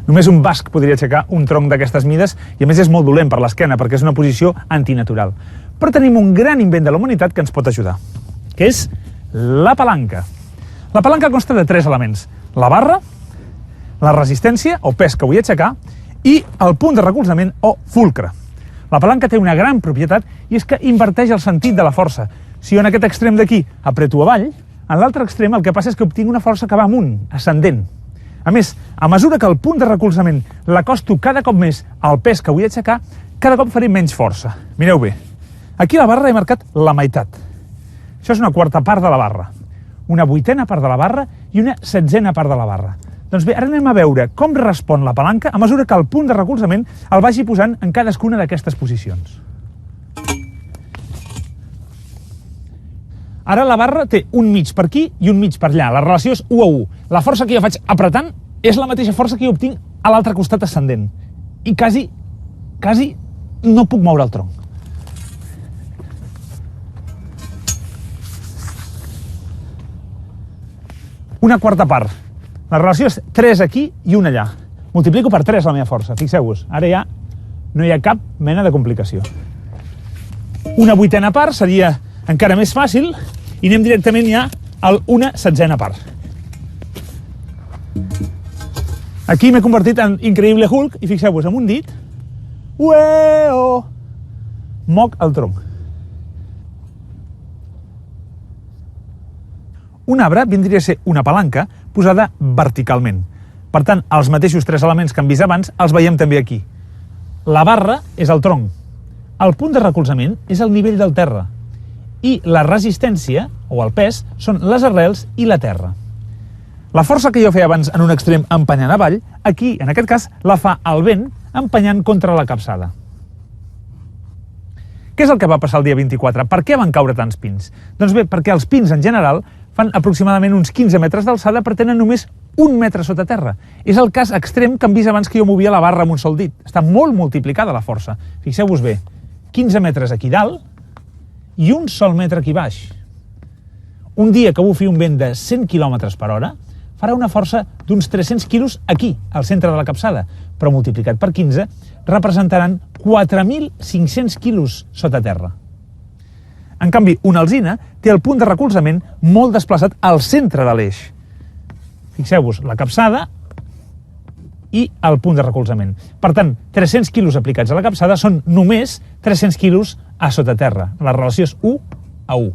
Només un basc podria aixecar un tronc d'aquestes mides i a més és molt dolent per l'esquena perquè és una posició antinatural. Però tenim un gran invent de la humanitat que ens pot ajudar, que és la palanca. La palanca consta de 3 elements: la barra, la resistència o pes que vull aixecar i el punt de recolzament o fulcre. La palanca té una gran propietat i és que inverteix el sentit de la força. Si jo en aquest extrem d'aquí apreto avall, en l'altre extrem el que passa és que obtinc una força que va amunt, ascendent. A més, a mesura que el punt de recolzament l'acosto cada cop més al pes que vull aixecar, cada cop faré menys força. Mireu bé, aquí a la barra he marcat la meitat. Això és una quarta part de la barra, una vuitena part de la barra i una setzena part de la barra. Doncs bé, ara anem a veure com respon la palanca a mesura que el punt de recolzament el vagi posant en cadascuna d'aquestes posicions. Ara la barra té un mig per aquí i un mig per allà. La relació és 1 a 1. La força que jo faig apretant és la mateixa força que jo obtinc a l'altre costat ascendent. I quasi no puc moure el tronc. Una quarta part. La relació és 3 aquí i 1 allà. Multiplico per 3 la meva força. Fixeu-vos, ara ja no hi ha cap mena de complicació. Una vuitena part seria encara més fàcil i anem directament ja a una setzena part. Aquí m'he convertit en increïble Hulk i fixeu-vos, amb un dit, ueo, moc el tronc. Un arbre vindria a ser una palanca posada verticalment. Per tant, els mateixos 3 elements que hem vist abans els veiem també aquí. La barra és el tronc, el punt de recolzament és el nivell del terra i la resistència, o el pes, són les arrels i la terra. La força que jo feia abans en un extrem empenyant avall, aquí, en aquest cas, la fa el vent empenyant contra la capçada. Què és el que va passar el dia 24? Per què van caure tants pins? Doncs bé, perquè els pins, en general, fan aproximadament uns 15 metres d'alçada però tenen només 1 metre sota terra. És el cas extrem que hem vist abans que jo movia la barra amb un sol dit. Està molt multiplicada la força. Fixeu-vos bé, 15 metres aquí dalt i 1 sol metre aquí baix. Un dia que bufi un vent de 100 km per hora farà una força d'uns 300 quilos aquí, al centre de la capçada, però multiplicat per 15 representaran 4.500 quilos sota terra. En canvi, una alzina té el punt de recolzament molt desplaçat al centre de l'eix. Fixeu-vos, la capçada i el punt de recolzament. Per tant, 300 quilos aplicats a la capçada són només 300 quilos a sota terra. La relació és 1 a 1.